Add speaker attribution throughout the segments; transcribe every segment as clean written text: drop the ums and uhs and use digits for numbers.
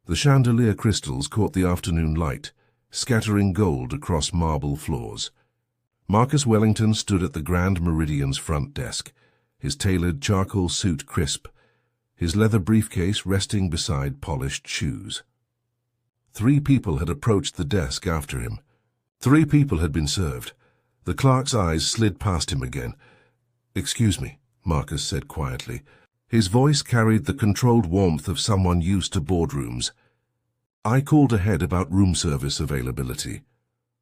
Speaker 1: The chandelier crystals caught the afternoon light, scattering gold across marble floors. Marcus Wellington stood at the Grand Meridian's front desk, his tailored charcoal suit crisp, his leather briefcase resting beside polished shoes. 3 people had approached the desk after him. 3 people had been served. The clerk's eyes slid past him again. "Excuse me," Marcus said quietly. His voice carried the controlled warmth of someone used to boardrooms. "I called ahead about room service availability."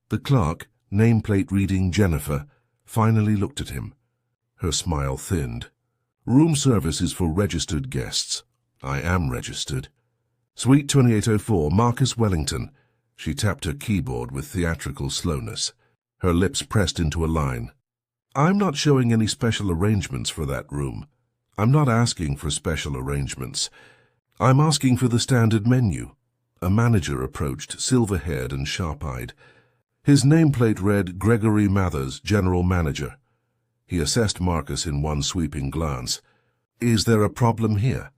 Speaker 1: The clerk, nameplate reading Jennifer, finally looked at him. Her smile thinned. "Room service is for registered guests. I am registered. Suite 2804, Marcus Wellington." She tapped her keyboard with theatrical slowness. Her lips pressed into a line. "I'm not showing any special arrangements for that room. I'm not asking for special arrangements. I'm asking for the standard menu." A manager approached, silver-haired and sharp-eyed. His nameplate read Gregory Mathers, General Manager. He assessed Marcus in one sweeping glance. "Is there a problem here?"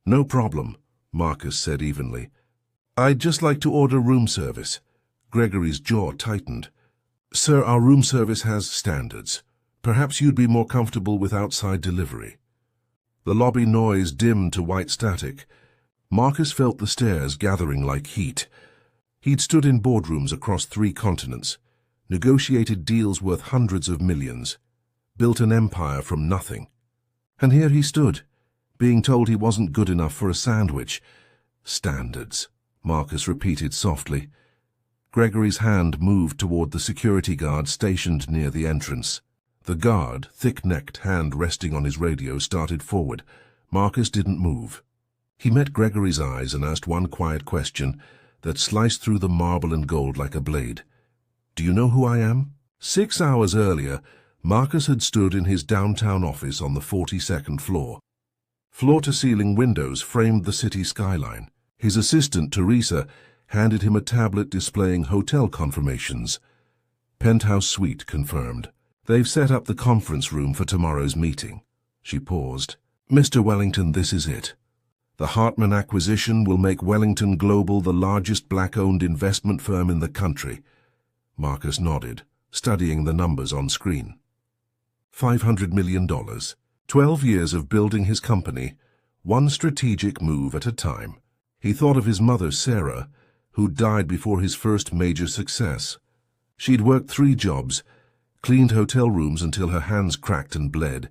Speaker 1: "No problem," Marcus said evenly. "I'd just like to order room service." Gregory's jaw tightened. "Sir, our room service has standards. Perhaps you'd be more comfortable with outside delivery." The lobby noise dimmed to white static. Marcus felt the stares gathering like heat. He'd stood in boardrooms across 3 continents, negotiated deals worth hundreds of millions, built an empire from nothing. And here he stood, being told he wasn't good enough for a sandwich. "Standards," Marcus repeated softly. Gregory's hand moved toward the security guard stationed near the entrance. The guard, thick-necked, hand resting on his radio, started forward. Marcus didn't move. He met Gregory's eyes and asked one quiet question that sliced through the marble and gold like a blade. "Do you know who I am?" 6 hours earlier, Marcus had stood in his downtown office on the 42nd floor. Floor-to-ceiling windows framed the city skyline. His assistant, Teresa, handed him a tablet displaying hotel confirmations. "Penthouse suite confirmed. They've set up the conference room for tomorrow's meeting." She paused. "Mr. Wellington, this is it. The Hartman acquisition will make Wellington Global the largest black-owned investment firm in the country." Marcus nodded, studying the numbers on screen. $500 million. 12 years of building his company, one strategic move at a time. He thought of his mother, Sarah, who died before his first major success. She'd worked 3 jobs, cleaned hotel rooms until her hands cracked and bled.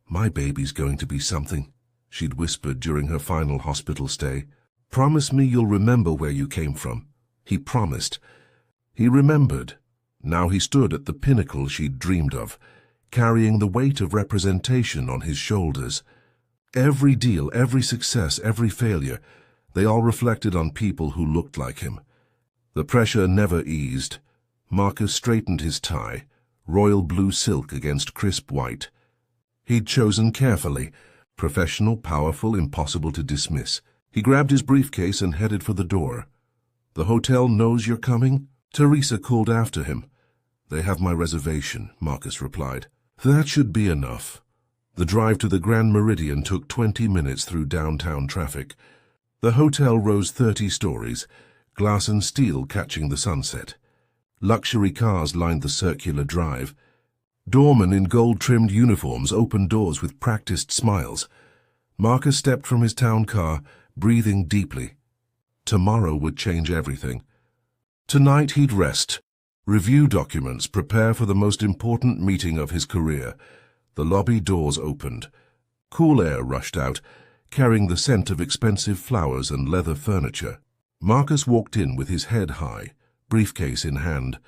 Speaker 1: "My baby's going to be something," she'd whispered during her final hospital stay. "Promise me you'll remember where you came from." He promised. He remembered. Now he stood at the pinnacle she'd dreamed of, carrying the weight of representation on his shoulders. Every deal, every success, every failure, they all reflected on people who looked like him. The pressure never eased. Marcus straightened his tie, royal blue silk against crisp white. He'd chosen carefully, professional, powerful, impossible to dismiss. He grabbed his briefcase and headed for the door. "The hotel knows you're coming?" Teresa called after him. "They have my reservation," Marcus replied. "That should be enough." The drive to the Grand Meridian took 20 minutes through downtown traffic. The hotel rose 30 stories, glass and steel catching the sunset. Luxury cars lined the circular drive. Doormen in gold-trimmed uniforms opened doors with practiced smiles. Marcus stepped from his town car, breathing deeply. Tomorrow would change everything. Tonight he'd rest, review documents, prepare for the most important meeting of his career. The lobby doors opened. Cool air rushed out, carrying the scent of expensive flowers and leather furniture. Marcus walked in with his head high, briefcase in hand.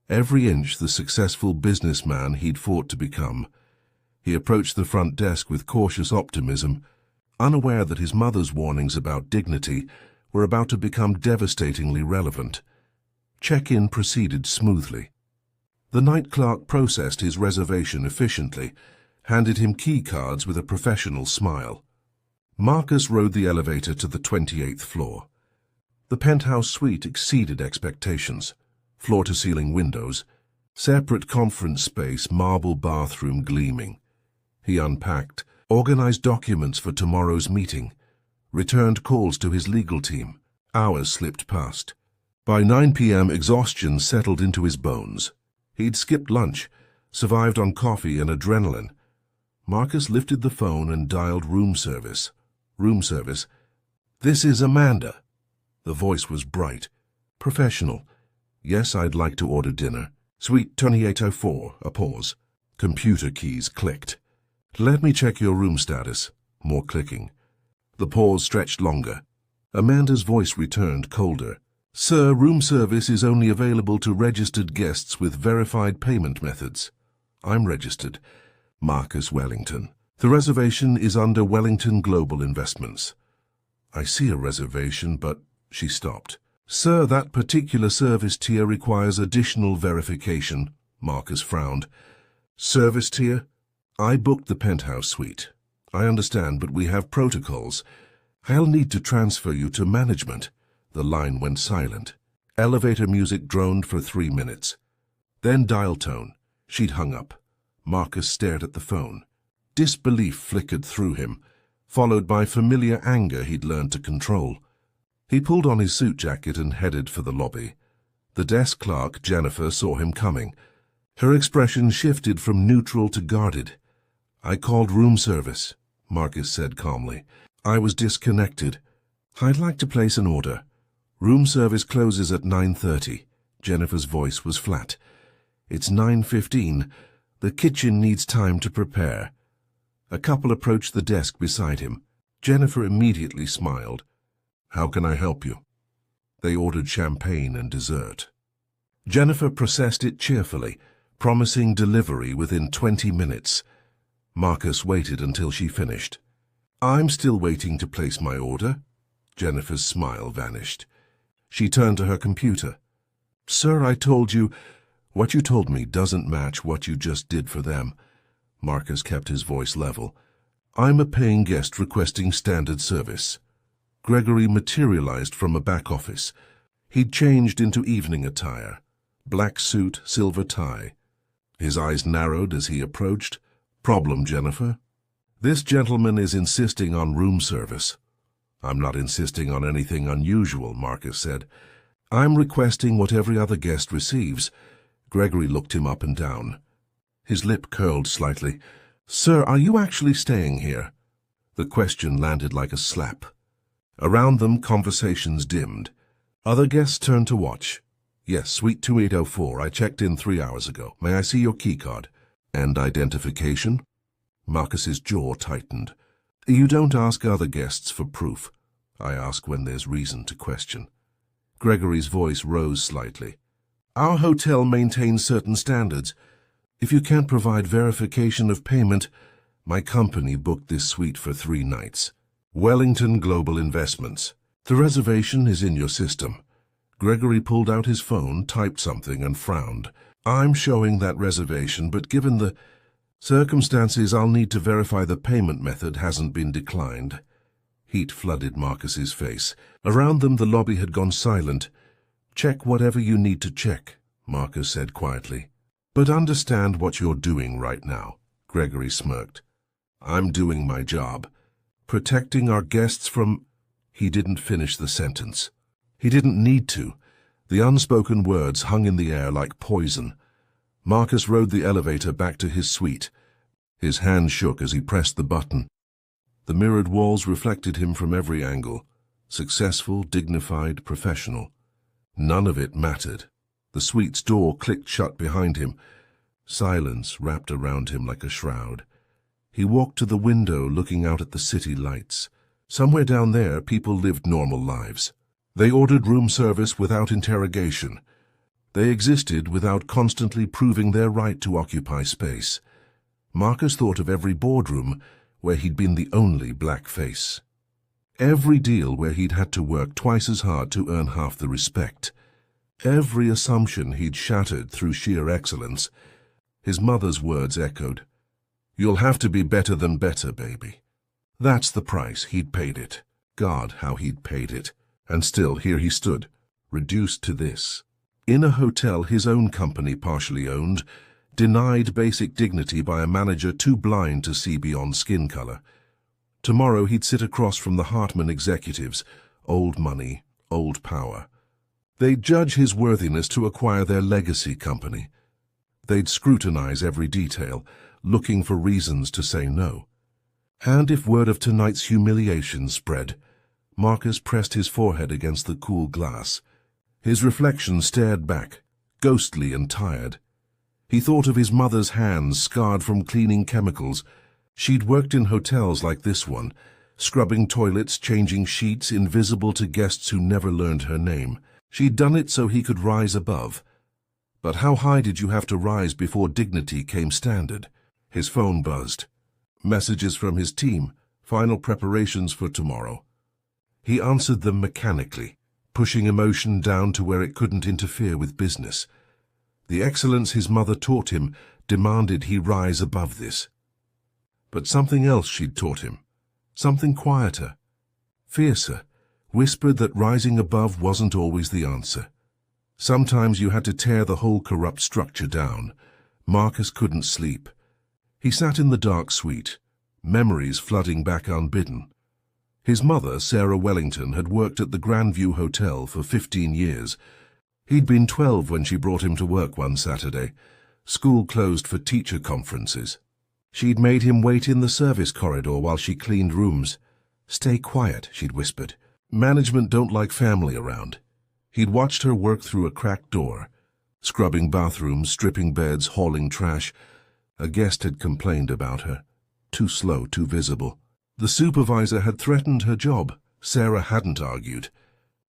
Speaker 1: Every inch the successful businessman he'd fought to become. He approached the front desk with cautious optimism, unaware that his mother's warnings about dignity were about to become devastatingly relevant. Check-in proceeded smoothly. The night clerk processed his reservation efficiently, handed him key cards with a professional smile. Marcus rode the elevator to the 28th floor. The penthouse suite exceeded expectations. Floor-to-ceiling windows, separate conference space, marble bathroom gleaming. He unpacked, organized documents for tomorrow's meeting, returned calls to his legal team. Hours slipped past. By 9 p.m., exhaustion settled into his bones. He'd skipped lunch, survived on coffee and adrenaline. Marcus lifted the phone and dialed room service. Room service. "This is Amanda." The voice was bright, professional. "Yes, I'd like to order dinner. Suite 2804, a pause. Computer keys clicked. "Let me check your room status." More clicking. The pause stretched longer. Amanda's voice returned, colder. "Sir, room service is only available to registered guests with verified payment methods." "I'm registered. Marcus Wellington. The reservation is under Wellington Global Investments." "I see a reservation, but—" She stopped. "Sir, that particular service tier requires additional verification." Marcus frowned. "Service tier? I booked the penthouse suite." "I understand, but we have protocols. I'll need to transfer you to management." The line went silent. Elevator music droned for 3 minutes. Then dial tone. She'd hung up. Marcus stared at the phone. Disbelief flickered through him, followed by familiar anger he'd learned to control. He pulled on his suit jacket and headed for the lobby. The desk clerk, Jennifer, saw him coming. Her expression shifted from neutral to guarded. "I called room service," Marcus said calmly. "I was disconnected. I'd like to place an order." "Room service closes at 9:30. Jennifer's voice was flat. "It's 9:15. The kitchen needs time to prepare." A couple approached the desk beside him. Jennifer immediately smiled. "How can I help you?" They ordered champagne and dessert. Jennifer processed it cheerfully, promising delivery within 20 minutes. Marcus waited until she finished. "I'm still waiting to place my order." Jennifer's smile vanished. She turned to her computer. "Sir, I told you—" "What you told me doesn't match what you just did for them." Marcus kept his voice level. "I'm a paying guest requesting standard service." Gregory materialized from a back office. He'd changed into evening attire. Black suit, silver tie. His eyes narrowed as he approached. "Problem, Jennifer?" "This gentleman is insisting on room service." "I'm not insisting on anything unusual," Marcus said. "I'm requesting what every other guest receives." Gregory looked him up and down. His lip curled slightly. "Sir, are you actually staying here?" The question landed like a slap. Around them, conversations dimmed. Other guests turned to watch. "Yes, Suite 2804. I checked in 3 hours ago. May I see your keycard?" "And identification?" Marcus's jaw tightened. "You don't ask other guests for proof. I ask when there's reason to question." Gregory's voice rose slightly. "Our hotel maintains certain standards. If you can't provide verification of payment, my company booked this suite for 3 nights. Wellington Global Investments. The reservation is in your system." Gregory pulled out his phone, typed something, and frowned. "I'm showing that reservation, but given the circumstances, I'll need to verify the payment method hasn't been declined." Heat flooded Marcus's face. Around them, the lobby had gone silent. "Check whatever you need to check," Marcus said quietly. "But understand what you're doing right now." Gregory smirked. "I'm doing my job. Protecting our guests from—" He didn't finish the sentence. He didn't need to. The unspoken words hung in the air like poison. Marcus rode the elevator back to his suite. His hand shook as he pressed the button. The mirrored walls reflected him from every angle. Successful, dignified, professional. None of it mattered. The suite's door clicked shut behind him. Silence wrapped around him like a shroud. He walked to the window, looking out at the city lights. Somewhere down there, people lived normal lives. They ordered room service without interrogation. They existed without constantly proving their right to occupy space. Marcus thought of every boardroom where he'd been the only black face. Every deal where he'd had to work twice as hard to earn half the respect. Every assumption he'd shattered through sheer excellence. His mother's words echoed. "You'll have to be better than better, baby." That's the price. He'd paid it. God, how he'd paid it. And still, here he stood, reduced to this. In a hotel his own company partially owned, denied basic dignity by a manager too blind to see beyond skin color. Tomorrow he'd sit across from the Hartman executives, old money, old power. They'd judge his worthiness to acquire their legacy company. They'd scrutinize every detail, looking for reasons to say no. And if word of tonight's humiliation spread, Marcus pressed his forehead against the cool glass. His reflection stared back, ghostly and tired. He thought of his mother's hands scarred from cleaning chemicals. She'd worked in hotels like this one, scrubbing toilets, changing sheets, invisible to guests who never learned her name. She'd done it so he could rise above. But how high did you have to rise before dignity came standard? His phone buzzed. Messages from his team, final preparations for tomorrow. He answered them mechanically, pushing emotion down to where it couldn't interfere with business. The excellence his mother taught him demanded he rise above this. But something else she'd taught him, something quieter, fiercer, whispered that rising above wasn't always the answer. Sometimes you had to tear the whole corrupt structure down. Marcus couldn't sleep. He sat in the dark suite, memories flooding back unbidden. His mother, Sarah Wellington, had worked at the Grandview Hotel for 15 years. He'd been 12 when she brought him to work one Saturday. School closed for teacher conferences. She'd made him wait in the service corridor while she cleaned rooms. "Stay quiet," she'd whispered. "Management don't like family around." He'd watched her work through a cracked door, scrubbing bathrooms, stripping beds, hauling trash. A guest had complained about her. Too slow, too visible. The supervisor had threatened her job. Sarah hadn't argued.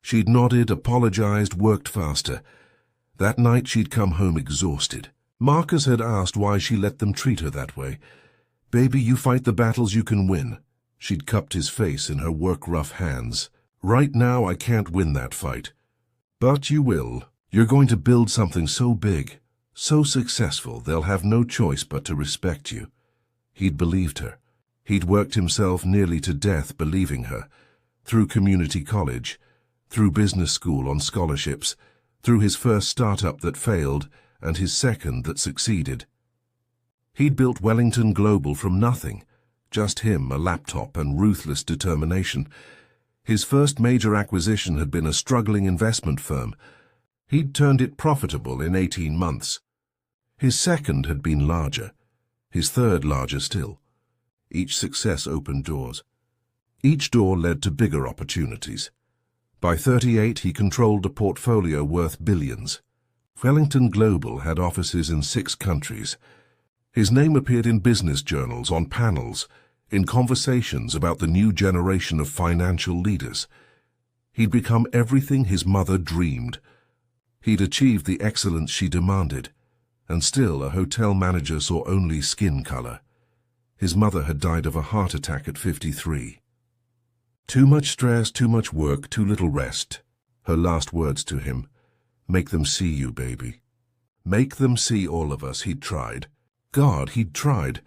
Speaker 1: She'd nodded, apologized, worked faster. That night she'd come home exhausted. Marcus had asked why she let them treat her that way. "Baby, you fight the battles you can win." She'd cupped his face in her work-rough hands. "Right now I can't win that fight. But you will. You're going to build something so big, so successful, they'll have no choice but to respect you." He'd believed her. He'd worked himself nearly to death believing her. Through community college, through business school on scholarships, through his first startup that failed and his second that succeeded. He'd built Wellington Global from nothing. Just him, a laptop, and ruthless determination. His first major acquisition had been a struggling investment firm. He'd turned it profitable in 18 months. His second had been larger. His third larger still. Each success opened doors. Each door led to bigger opportunities. By 38, he controlled a portfolio worth billions. Wellington Global had offices in 6 countries. His name appeared in business journals, on panels, in conversations about the new generation of financial leaders. He'd become everything his mother dreamed. He'd achieved the excellence she demanded, and still a hotel manager saw only skin color. His mother had died of a heart attack at 53. "Too much stress, too much work, too little rest." Her last words to him. "Make them see you, baby." Make them see all of us, he'd tried. God, he'd tried.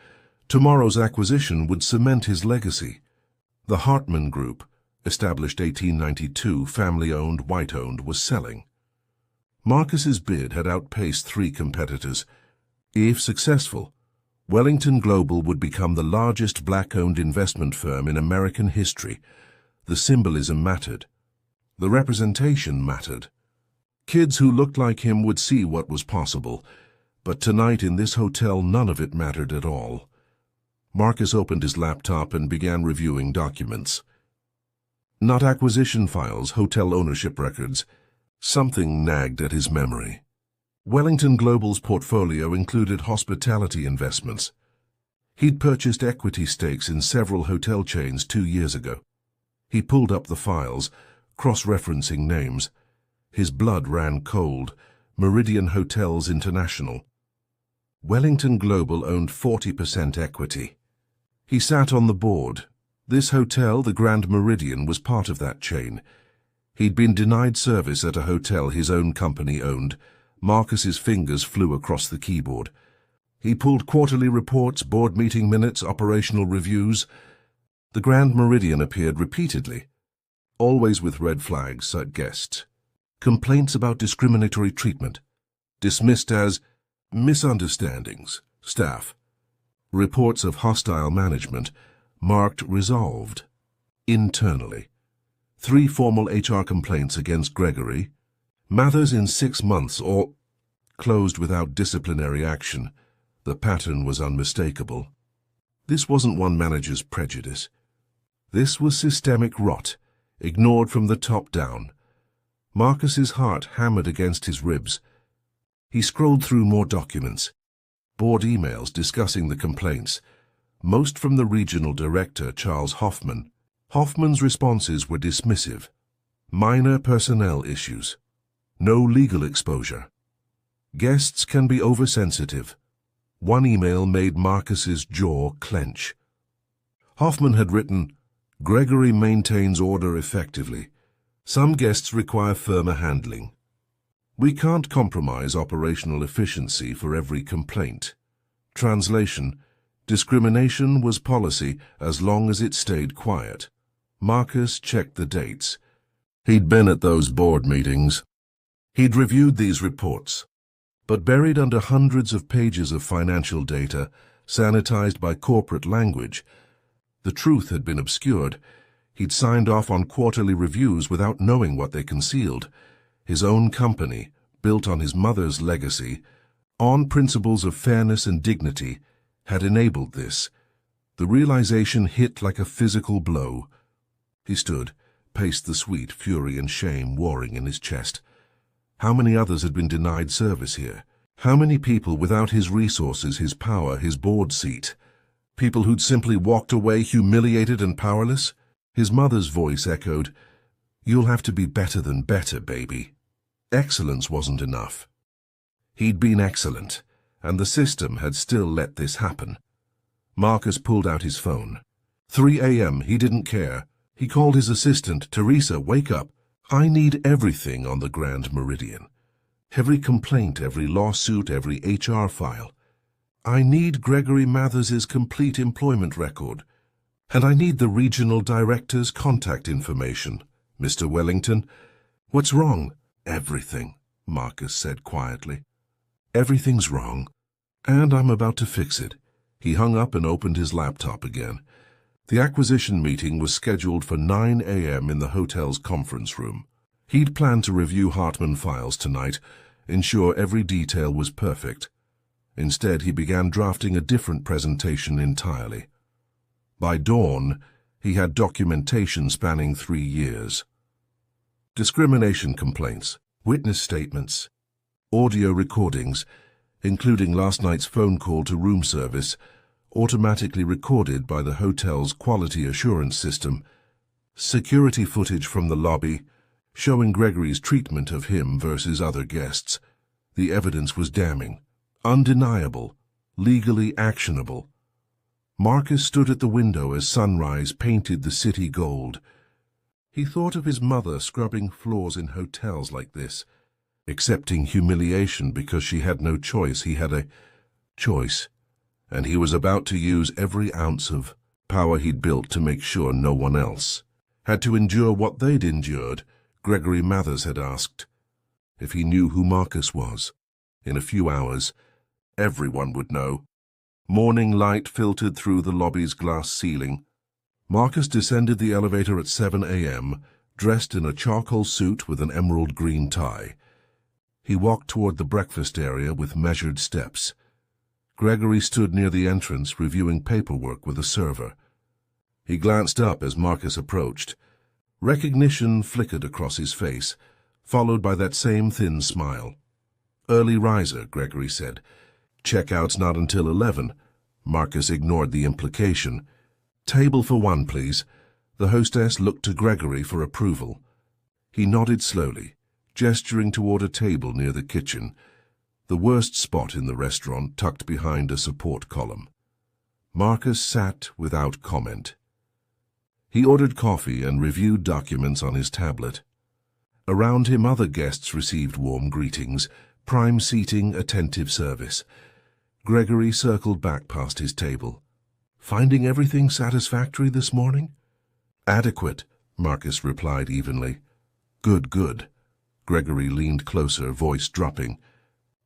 Speaker 1: Tomorrow's acquisition would cement his legacy. The Hartman Group, established 1892, family-owned, white-owned, was selling. Marcus's bid had outpaced 3 competitors. If successful, Wellington Global would become the largest black-owned investment firm in American history. The symbolism mattered. The representation mattered. Kids who looked like him would see what was possible, but tonight in this hotel none of it mattered at all. Marcus opened his laptop and began reviewing documents. Not acquisition files, hotel ownership records. Something nagged at his memory. Wellington Global's portfolio included hospitality investments. He'd purchased equity stakes in several hotel chains 2 years ago. He pulled up the files, cross-referencing names. His blood ran cold. Meridian Hotels International. Wellington Global owned 40% equity. He sat on the board. This hotel, the Grand Meridian, was part of that chain. He'd been denied service at a hotel his own company owned. Marcus's fingers flew across the keyboard. He pulled quarterly reports, board meeting minutes, operational reviews. The Grand Meridian appeared repeatedly, always with red flags at guests. Complaints about discriminatory treatment, dismissed as misunderstandings, staff. Reports of hostile management, marked resolved, internally. 3 formal HR complaints against Gregory. Mathers in 6 months or closed without disciplinary action. The pattern was unmistakable. This wasn't one manager's prejudice. This was systemic rot, ignored from the top down. Marcus's heart hammered against his ribs. He scrolled through more documents, board emails discussing the complaints, most from the regional director, Charles Hoffman. Hoffman's responses were dismissive. Minor personnel issues. No legal exposure. Guests can be oversensitive. One email made Marcus's jaw clench. Hoffman had written, "Gregory maintains order effectively. Some guests require firmer handling. We can't compromise operational efficiency for every complaint." Translation: discrimination was policy as long as it stayed quiet. Marcus checked the dates. He'd been at those board meetings. He'd reviewed these reports. But buried under hundreds of pages of financial data, sanitized by corporate language, the truth had been obscured. He'd signed off on quarterly reviews without knowing what they concealed. His own company, built on his mother's legacy, on principles of fairness and dignity, had enabled this. The realization hit like a physical blow. He stood, paced the suite, fury and shame warring in his chest. How many others had been denied service here? How many people without his resources, his power, his board seat? People who'd simply walked away humiliated and powerless? His mother's voice echoed, "You'll have to be better than better, baby." Excellence wasn't enough. He'd been excellent, and the system had still let this happen. Marcus pulled out his phone. 3 a.m. He didn't care. He called his assistant, "Teresa, wake up. I need everything on the Grand Meridian. Every complaint, every lawsuit, every HR file. I need Gregory Mathers's complete employment record. And I need the regional director's contact information. Mr. Wellington, what's wrong?" "Everything," Marcus said quietly. "Everything's wrong, and I'm about to fix it." He hung up and opened his laptop again. The acquisition meeting was scheduled for 9 a.m. in the hotel's conference room. He'd planned to review Hartman files tonight, ensure every detail was perfect. Instead, he began drafting a different presentation entirely. By dawn, he had documentation spanning 3 years. Discrimination complaints, witness statements, audio recordings, including last night's phone call to room service, automatically recorded by the hotel's quality assurance system, security footage from the lobby, showing Gregory's treatment of him versus other guests. The evidence was damning, undeniable, legally actionable. Marcus stood at the window as sunrise painted the city gold. He thought of his mother scrubbing floors in hotels like this, accepting humiliation because she had no choice. He had a choice, and he was about to use every ounce of power he'd built to make sure no one else had to endure what they'd endured. Gregory Mathers had asked if he knew who Marcus was. In a few hours, everyone would know. Morning light filtered through the lobby's glass ceiling. Marcus descended the elevator at 7 a.m., dressed in a charcoal suit with an emerald green tie. He walked toward the breakfast area with measured steps. Gregory stood near the entrance, reviewing paperwork with a server. He glanced up as Marcus approached. Recognition flickered across his face, followed by that same thin smile. "Early riser," Gregory said. "Checkout's not until 11. Marcus ignored the implication. "Table for 1, please." The hostess looked to Gregory for approval. He nodded slowly, gesturing toward a table near the kitchen, the worst spot in the restaurant tucked behind a support column. Marcus sat without comment. He ordered coffee and reviewed documents on his tablet. Around him other guests received warm greetings, prime seating, attentive service. Gregory circled back past his table. "Finding everything satisfactory this morning?" "Adequate," Marcus replied evenly. "Good, good." Gregory leaned closer, voice dropping.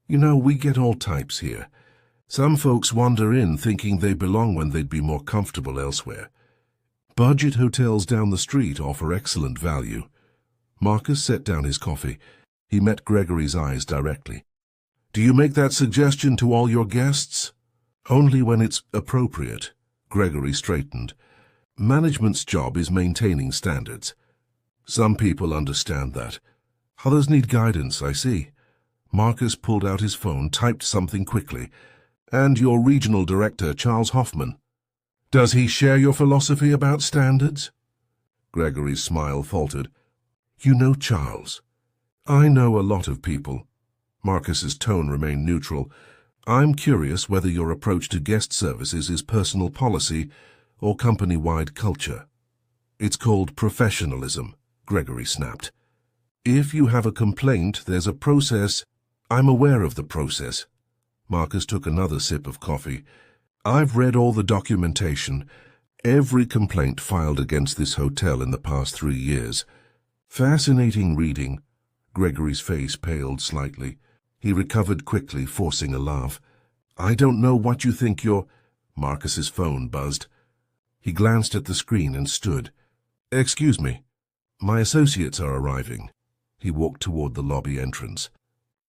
Speaker 1: "You know, we get all types here. Some folks wander in thinking they belong when they'd be more comfortable elsewhere. Budget hotels down the street offer excellent value. Marcus set down his coffee. He met Gregory's eyes directly. Do you make that suggestion to all your guests? Only when it's appropriate. Gregory straightened. Management's job is maintaining standards. Some people understand that. Others need guidance, I see. Marcus pulled out his phone, typed something quickly. And your regional director, Charles Hoffman. Does he share your philosophy about standards? Gregory's smile faltered. You know Charles. I know a lot of people. Marcus's tone remained neutral. I'm curious whether your approach to guest services is personal policy or company-wide culture. It's called professionalism, Gregory snapped. If you have a complaint, there's a process. I'm aware of the process. Marcus took another sip of coffee. I've read all the documentation. Every complaint filed against this hotel in the past 3 years. Fascinating reading. Gregory's face paled slightly. He recovered quickly, forcing a laugh. I don't know what you think you're... Marcus's phone buzzed. He glanced at the screen and stood. Excuse me. My associates are arriving. He walked toward the lobby entrance.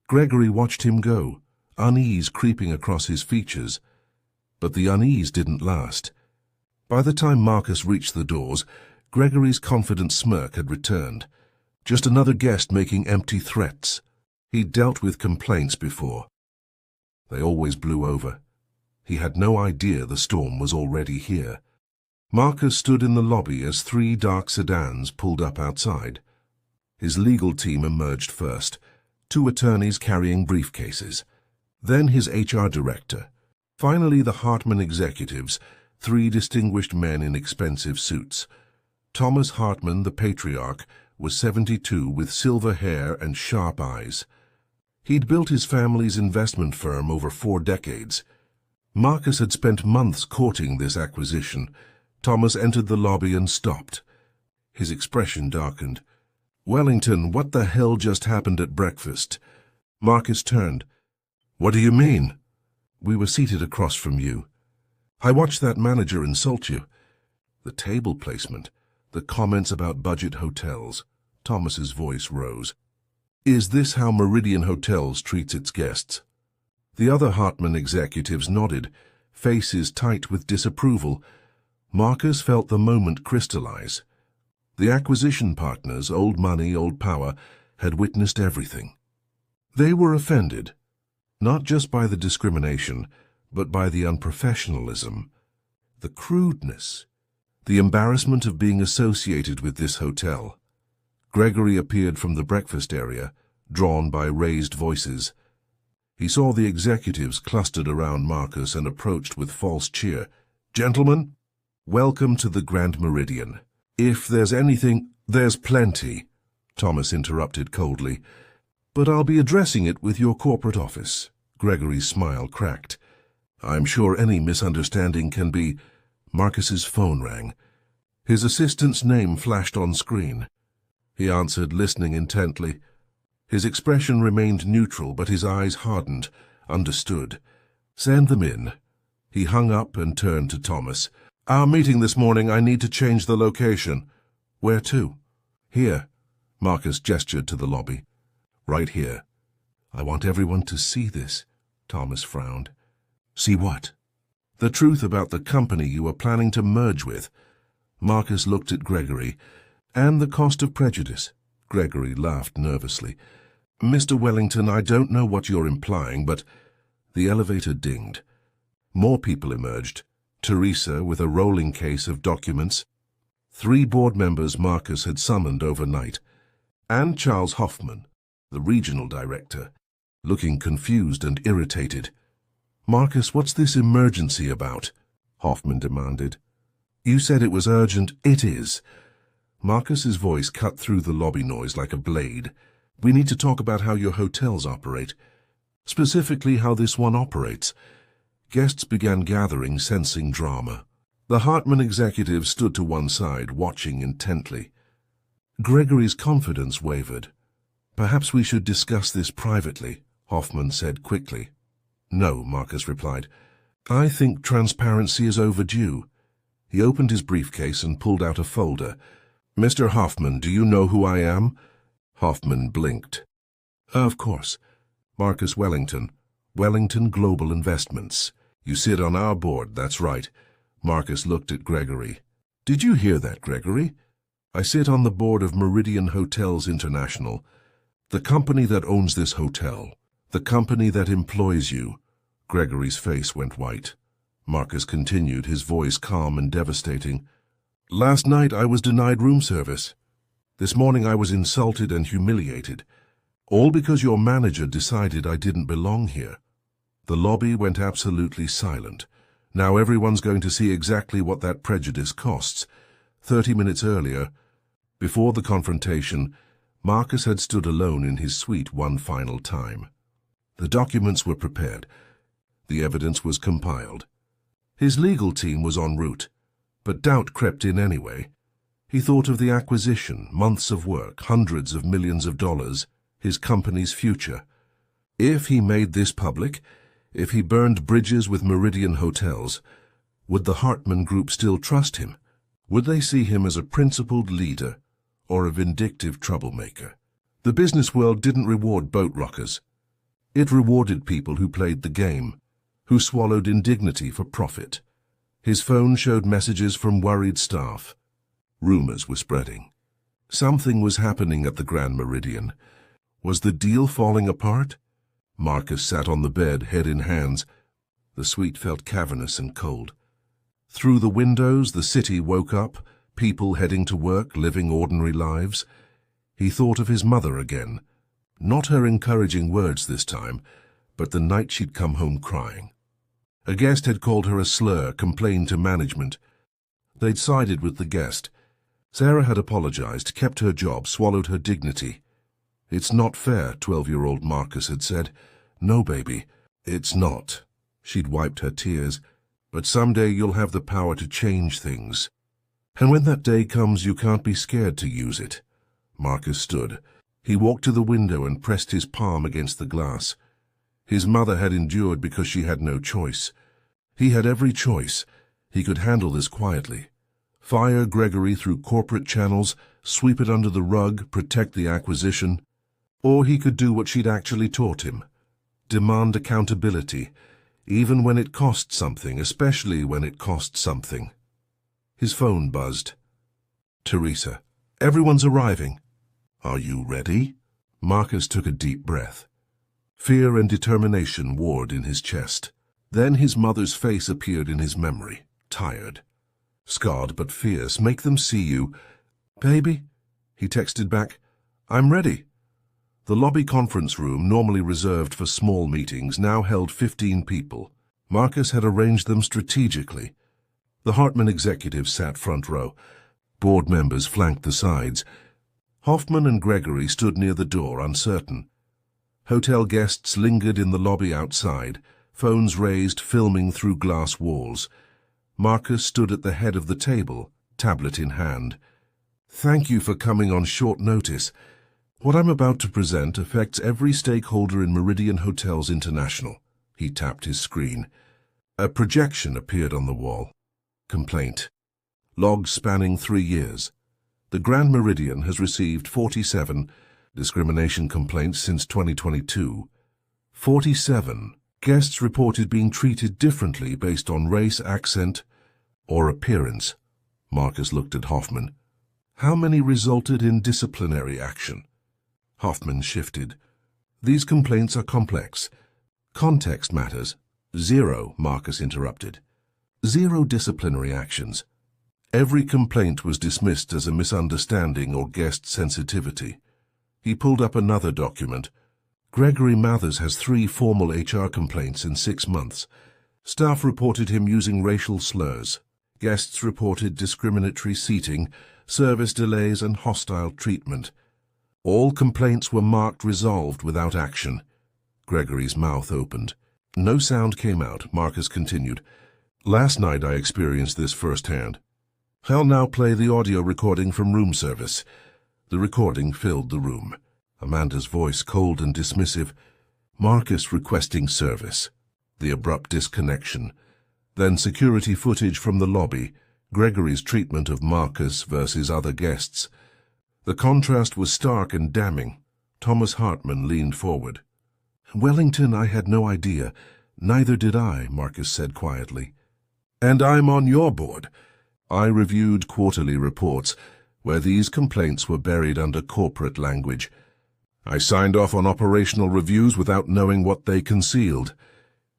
Speaker 1: Gregory watched him go, unease creeping across his features. But the unease didn't last. By the time Marcus reached the doors, Gregory's confident smirk had returned. Just another guest making empty threats. He'd dealt with complaints before. They always blew over. He had no idea the storm was already here. Marcus stood in the lobby as 3 dark sedans pulled up outside. His legal team emerged first, 2 attorneys carrying briefcases. Then his HR director. Finally the Hartman executives, 3 distinguished men in expensive suits. Thomas Hartman, the patriarch, was 72 with silver hair and sharp eyes. He'd built his family's investment firm over 4 decades. Marcus had spent months courting this acquisition. Thomas entered the lobby and stopped. His expression darkened. Wellington, what the hell just happened at breakfast? Marcus turned. What do you mean? We were seated across from you. I watched that manager insult you. The table placement, the comments about budget hotels. Thomas's voice rose. Is this how Meridian Hotels treats its guests? The other Hartman executives nodded, faces tight with disapproval. Marcus felt the moment crystallize. The acquisition partners, old money, old power, had witnessed everything. They were offended, not just by the discrimination, but by the unprofessionalism, the crudeness, the embarrassment of being associated with this hotel. Gregory appeared from the breakfast area, drawn by raised voices. He saw the executives clustered around Marcus and approached with false cheer. Gentlemen, welcome to the Grand Meridian. If there's anything, there's plenty, Thomas interrupted coldly. But I'll be addressing it with your corporate office. Gregory's smile cracked. I'm sure any misunderstanding can be... Marcus's phone rang. His assistant's name flashed on screen. He answered, listening intently. His expression remained neutral, but his eyes hardened. Understood. Send them in. He hung up and turned to Thomas. Our meeting this morning, I need to change the location. Where to? Here. Marcus gestured to the lobby. Right here. I want everyone to see this. Thomas frowned. See what? The truth about the company you are planning to merge with. Marcus looked at Gregory. And the cost of prejudice. Gregory laughed nervously. Mr. Wellington, I don't know what you're implying, but... The elevator dinged. More people emerged. Teresa with a rolling case of documents. 3 board members Marcus had summoned overnight. And Charles Hoffman, the regional director, looking confused and irritated. Marcus, what's this emergency about? Hoffman demanded. You said it was urgent. It is. Marcus's voice cut through the lobby noise like a blade. We need to talk about how your hotels operate. Specifically how this one operates. Guests began gathering, sensing drama. The Hartman executive stood to one side, watching intently. Gregory's confidence wavered. Perhaps we should discuss this privately, Hoffman said quickly. No, Marcus replied. I think transparency is overdue. He opened his briefcase and pulled out a folder. "Mr. Hoffman, do you know who I am?" Hoffman blinked. "Of course. Marcus Wellington. Wellington Global Investments. You sit on our board, that's right." Marcus looked at Gregory. "Did you hear that, Gregory? I sit on the board of Meridian Hotels International, the company that owns this hotel, the company that employs you." Gregory's face went white. Marcus continued, his voice calm and devastating. "Last night I was denied room service. This morning I was insulted and humiliated, all because your manager decided I didn't belong here." The lobby went absolutely silent. Now everyone's going to see exactly what that prejudice costs. 30 minutes earlier, before the confrontation, Marcus had stood alone in his suite one final time. The documents were prepared. The evidence was compiled. His legal team was en route, but doubt crept in anyway. He thought of the acquisition, months of work, hundreds of millions of dollars, his company's future. If he made this public, if he burned bridges with Meridian Hotels, would the Hartman Group still trust him? Would they see him as a principled leader or a vindictive troublemaker? The business world didn't reward boat rockers. It rewarded people who played the game, who swallowed indignity for profit. His phone showed messages from worried staff. Rumors were spreading. Something was happening at the Grand Meridian. Was the deal falling apart? Marcus sat on the bed, head in hands. The suite felt cavernous and cold. Through the windows, the city woke up, people heading to work, living ordinary lives. He thought of his mother again. Not her encouraging words this time, but the night she'd come home crying. A guest had called her a slur, complained to management. They'd sided with the guest. Sarah had apologized, kept her job, swallowed her dignity. "It's not fair," 12-year-old Marcus had said. "No, baby, it's not." She'd wiped her tears. "But someday you'll have the power to change things. And when that day comes, you can't be scared to use it." Marcus stood. He walked to the window and pressed his palm against the glass. His mother had endured because she had no choice. He had every choice. He could handle this quietly. Fire Gregory through corporate channels, sweep it under the rug, protect the acquisition. Or he could do what she'd actually taught him. Demand accountability, even when it cost something, especially when it cost something. His phone buzzed. "Teresa, everyone's arriving." "Are you ready?" Marcus took a deep breath. Fear and determination warred in his chest. Then his mother's face appeared in his memory, tired. Scarred but fierce. "Make them see you." "Baby," he texted back, "I'm ready." The lobby conference room, normally reserved for small meetings, now held 15 people. Marcus had arranged them strategically. The Hartman executives sat front row. Board members flanked the sides. Hoffman and Gregory stood near the door, uncertain. Hotel guests lingered in the lobby outside, phones raised, filming through glass walls. Marcus stood at the head of the table, tablet in hand. "Thank you for coming on short notice. What I'm about to present affects every stakeholder in Meridian Hotels International." He tapped his screen. A projection appeared on the wall. Complaint. Logs spanning 3 years. The Grand Meridian has received 47 discrimination complaints since 2022. 47. Guests reported being treated differently based on race, accent, or appearance. Marcus looked at Hoffman. "How many resulted in disciplinary action?" Hoffman shifted. "These complaints are complex. Context matters." "0, Marcus interrupted. 0 disciplinary actions. Every complaint was dismissed as a misunderstanding or guest sensitivity." He pulled up another document. "Gregory Mathers has 3 formal HR complaints in 6 months. Staff reported him using racial slurs. Guests reported discriminatory seating, service delays, and hostile treatment. All complaints were marked resolved without action." Gregory's mouth opened. No sound came out. Marcus continued. "Last night I experienced this firsthand. I'll now play the audio recording from room service." The recording filled the room. Amanda's voice, cold and dismissive. Marcus requesting service. The abrupt disconnection. Then security footage from the lobby. Gregory's treatment of Marcus versus other guests. The contrast was stark and damning. Thomas Hartman leaned forward. "Wellington, I had no idea. Neither did I," Marcus said quietly. "And I'm on your board." I reviewed quarterly reports where these complaints were buried under corporate language. I signed off on operational reviews without knowing what they concealed.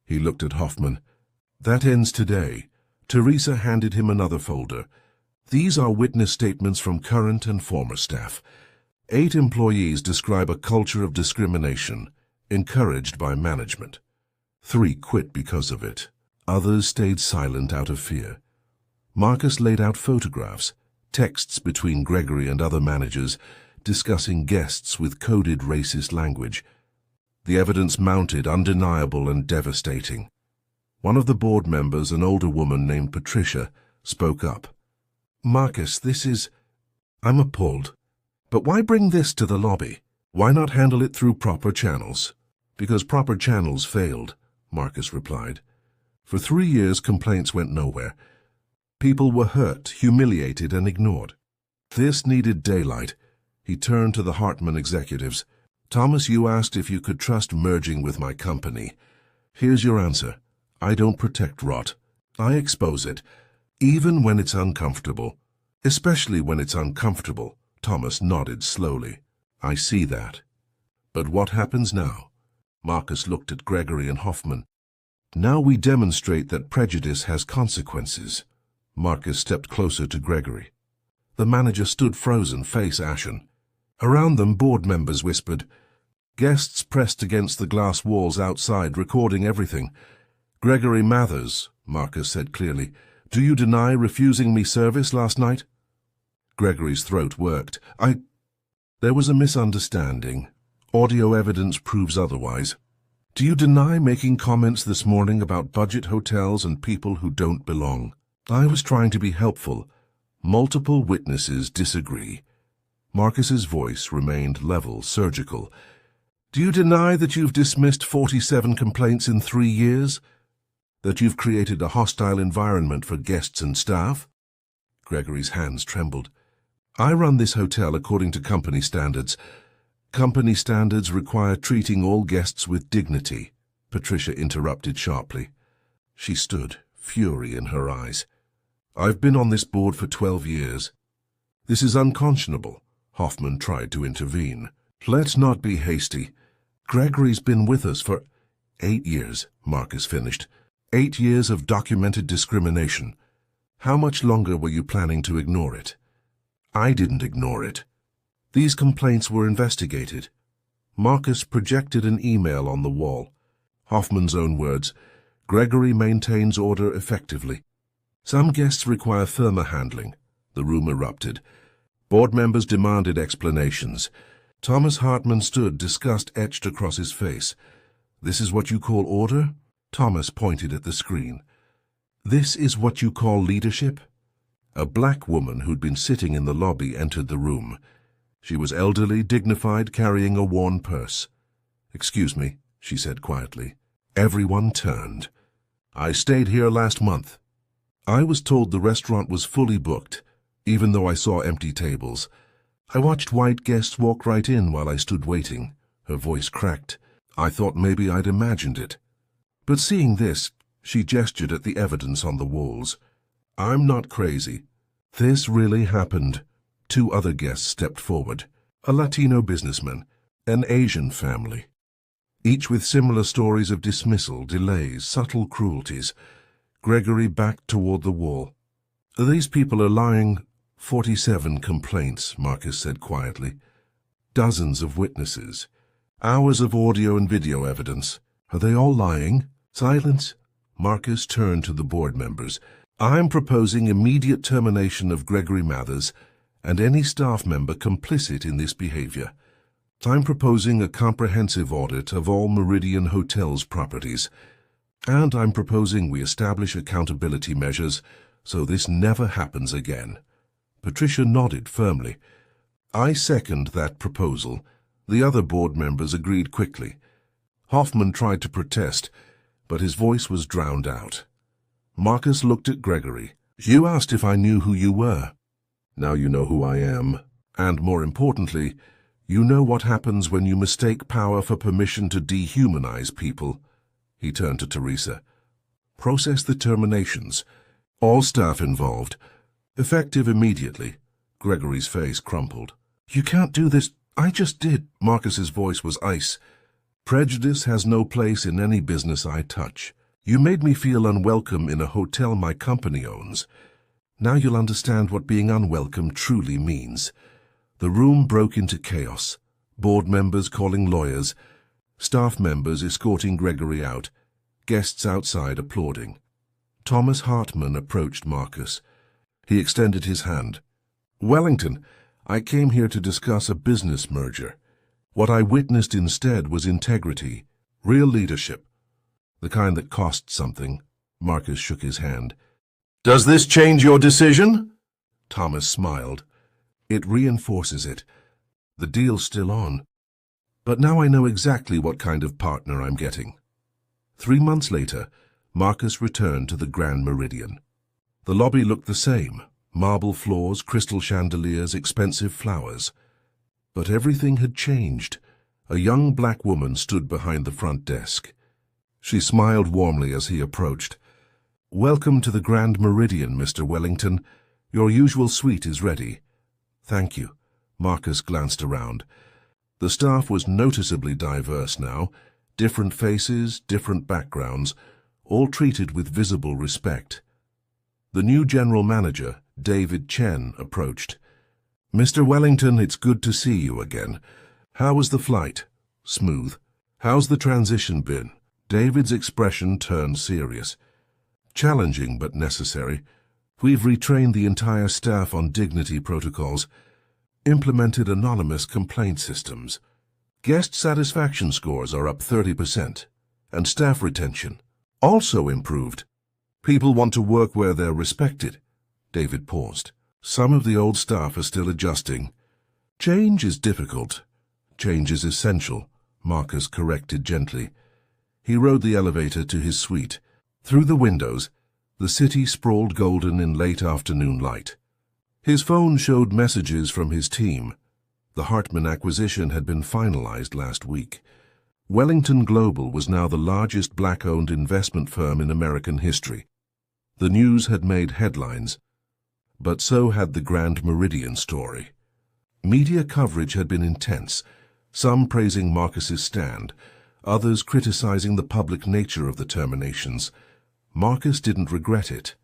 Speaker 1: He looked at Hoffman. "That ends today." Teresa handed him another folder. "These are witness statements from current and former staff. 8 employees describe a culture of discrimination, encouraged by management. 3 quit because of it. Others stayed silent out of fear." Marcus laid out photographs, texts between Gregory and other managers, discussing guests with coded racist language. The evidence mounted, undeniable and devastating. One of the board members, an older woman named Patricia, spoke up. "Marcus, I'm appalled. But why bring this to the lobby? Why not handle it through proper channels?" "Because proper channels failed," Marcus replied. "For 3 years, complaints went nowhere. People were hurt, humiliated, and ignored. This needed daylight." He turned to the Hartman executives. "Thomas, you asked if you could trust merging with my company. Here's your answer. I don't protect rot. I expose it, even when it's uncomfortable. Especially when it's uncomfortable." Thomas nodded slowly. "I see that. But what happens now?" Marcus looked at Gregory and Hoffman. "Now we demonstrate that prejudice has consequences." Marcus stepped closer to Gregory. The manager stood frozen, face ashen. Around them, board members whispered. Guests pressed against the glass walls outside, recording everything. "Gregory Mathers," Marcus said clearly, "do you deny refusing me service last night?" Gregory's throat worked. There was a misunderstanding. Audio evidence proves otherwise. "Do you deny making comments this morning about budget hotels and people who don't belong?" "I was trying to be helpful." Multiple witnesses disagree. Marcus's voice remained level, surgical. "Do you deny that you've dismissed 47 complaints in 3 years? That you've created a hostile environment for guests and staff?" Gregory's hands trembled. "I run this hotel according to company standards. Company standards require treating all guests with dignity," Patricia interrupted sharply. She stood, fury in her eyes. "I've been on this board for 12 years. This is unconscionable." Hoffman tried to intervene. "Let's not be hasty. Gregory's been with us for 8 years, Marcus finished. 8 years of documented discrimination. How much longer were you planning to ignore it?" "I didn't ignore it. These complaints were investigated." Marcus projected an email on the wall. Hoffman's own words, "Gregory maintains order effectively. Some guests require firmer handling." The room erupted. Board members demanded explanations. Thomas Hartman stood, disgust etched across his face. "This is what you call order?" Thomas pointed at the screen. "This is what you call leadership?" A black woman who'd been sitting in the lobby entered the room. She was elderly, dignified, carrying a worn purse. "Excuse me," she said quietly. Everyone turned. "I stayed here last month. I was told the restaurant was fully booked, even though I saw empty tables. I watched white guests walk right in while I stood waiting." Her voice cracked. "I thought maybe I'd imagined it. But seeing this," she gestured at the evidence on the walls, "I'm not crazy. This really happened." 2 other guests stepped forward, a Latino businessman, an Asian family, each with similar stories of dismissal, delays, subtle cruelties. Gregory backed toward the wall. "These people are lying." 47 complaints, Marcus said quietly. Dozens of witnesses. Hours of audio and video evidence. Are they all lying? Silence. Marcus turned to the board members. "I'm proposing immediate termination of Gregory Mathers and any staff member complicit in this behavior. I'm proposing a comprehensive audit of all Meridian Hotels properties. And I'm proposing we establish accountability measures so this never happens again." Patricia nodded firmly. "I second that proposal." The other board members agreed quickly. Hoffman tried to protest, but his voice was drowned out. Marcus looked at Gregory. You asked if I knew who you were. Now you know who I am. And more importantly, you know what happens when you mistake power for permission to dehumanize people. He turned to Teresa. Process the terminations. All staff involved. Effective immediately. Gregory's face crumpled. You can't do this. I just did. Marcus's voice was ice. Prejudice has no place in any business I touch. You made me feel unwelcome in a hotel my company owns. Now you'll understand what being unwelcome truly means. The room broke into chaos. Board members calling lawyers, staff members escorting Gregory out, guests outside applauding. Thomas Hartman approached Marcus. He extended his hand. Wellington, I came here to discuss a business merger. What I witnessed instead was integrity, real leadership. The kind that costs something. Marcus shook his hand. Does this change your decision? Thomas smiled. It reinforces it. The deal's still on. But now I know exactly what kind of partner I'm getting. 3 months later, Marcus returned to the Grand Meridian. The lobby looked the same. Marble floors, crystal chandeliers, expensive flowers. But everything had changed. A young black woman stood behind the front desk. She smiled warmly as he approached. Welcome to the Grand Meridian, Mr. Wellington. Your usual suite is ready. Thank you. Marcus glanced around. The staff was noticeably diverse now. Different faces, different backgrounds, all treated with visible respect. The new general manager, David Chen, approached. Mr. Wellington, it's good to see you again. How was the flight? Smooth. How's the transition been? David's expression turned serious. Challenging but necessary. We've retrained the entire staff on dignity protocols, implemented anonymous complaint systems. Guest satisfaction scores are up 30%, and staff retention also improved. People want to work where they're respected. David paused. Some of the old staff are still adjusting. Change is difficult. Change is essential, Marcus corrected gently. He rode the elevator to his suite. Through the windows, the city sprawled golden in late afternoon light. His phone showed messages from his team. The Hartman acquisition had been finalized last week. Wellington Global was now the largest black-owned investment firm in American history. The news had made headlines, but so had the Grand Meridian story. Media coverage had been intense, some praising Marcus's stand, others criticizing the public nature of the terminations. Marcus didn't regret it.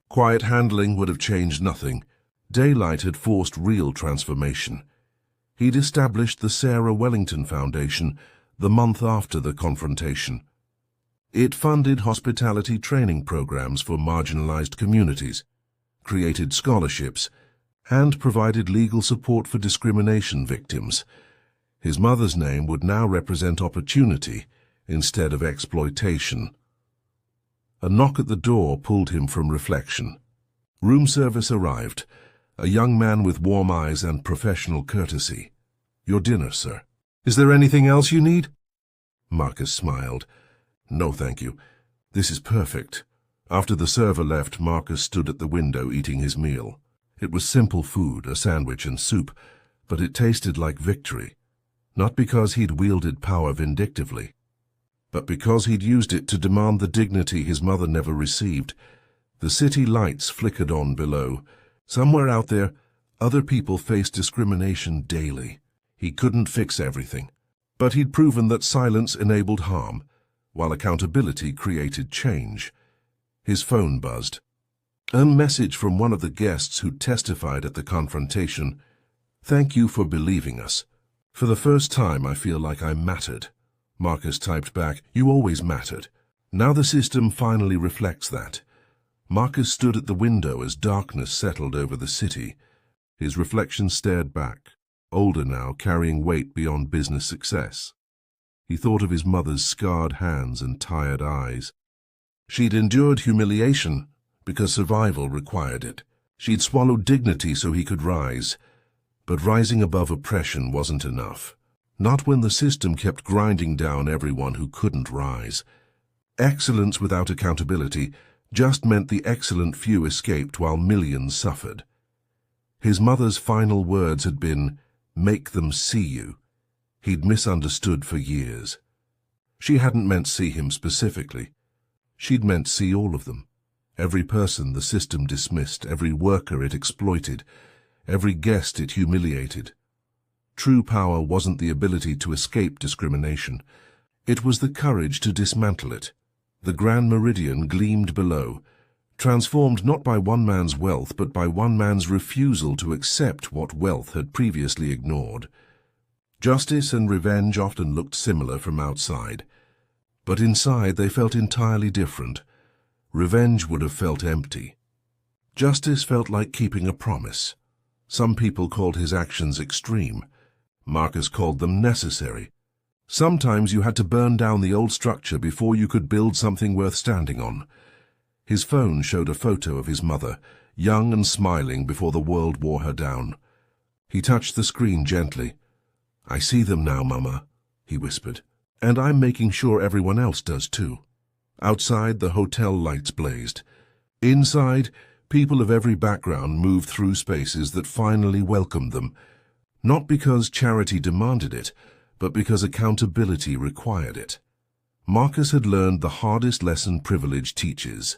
Speaker 1: Quiet handling would have changed nothing. Daylight had forced real transformation. He'd established the Sarah Wellington Foundation the month after the confrontation. It funded hospitality training programs for marginalized communities, created scholarships, and provided legal support for discrimination victims. His mother's name would now represent opportunity instead of exploitation. A knock at the door pulled him from reflection. Room service arrived, a young man with warm eyes and professional courtesy. Your dinner, sir. Is there anything else you need? Marcus smiled. No, thank you. This is perfect. After the server left, Marcus stood at the window eating his meal. It was simple food, a sandwich and soup, but it tasted like victory. Not because he'd wielded power vindictively, but because he'd used it to demand the dignity his mother never received. The city lights flickered on below. Somewhere out there, other people faced discrimination daily. He couldn't fix everything, but he'd proven that silence enabled harm, while accountability created change. His phone buzzed. A message from one of the guests who testified at the confrontation. Thank you for believing us. For the first time, I feel like I mattered. Marcus typed back, you always mattered. Now the system finally reflects that. Marcus stood at the window as darkness settled over the city. His reflection stared back, older now, carrying weight beyond business success. He thought of his mother's scarred hands and tired eyes. She'd endured humiliation because survival required it. She'd swallowed dignity so he could rise. But rising above oppression wasn't enough. Not when the system kept grinding down everyone who couldn't rise. Excellence without accountability just meant the excellent few escaped while millions suffered. His mother's final words had been, "Make them see you." He'd misunderstood for years. She hadn't meant see him specifically. She'd meant see all of them. Every person the system dismissed, every worker it exploited, every guest it humiliated. True power wasn't the ability to escape discrimination. It was the courage to dismantle it. The Grand Meridian gleamed below, transformed not by one man's wealth but by one man's refusal to accept what wealth had previously ignored. Justice and revenge often looked similar from outside, but inside they felt entirely different. Revenge would have felt empty. Justice felt like keeping a promise. Some people called his actions extreme. Marcus called them necessary. Sometimes you had to burn down the old structure before you could build something worth standing on. His phone showed a photo of his mother, young and smiling before the world wore her down. He touched the screen gently. "I see them now, Mama," he whispered. "And I'm making sure everyone else does too." Outside, the hotel lights blazed. Inside, people of every background moved through spaces that finally welcomed them, not because charity demanded it, but because accountability required it. Marcus had learned the hardest lesson privilege teaches.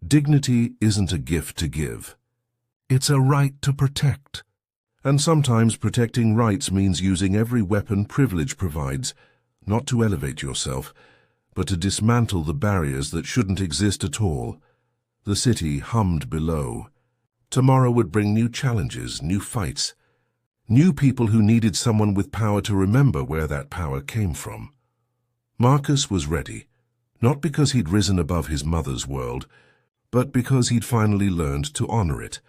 Speaker 1: Dignity isn't a gift to give. It's a right to protect. And sometimes protecting rights means using every weapon privilege provides, not to elevate yourself, but to dismantle the barriers that shouldn't exist at all. The city hummed below. Tomorrow would bring new challenges, new fights, new people who needed someone with power to remember where that power came from. Marcus was ready, not because he'd risen above his mother's world, but because he'd finally learned to honor it.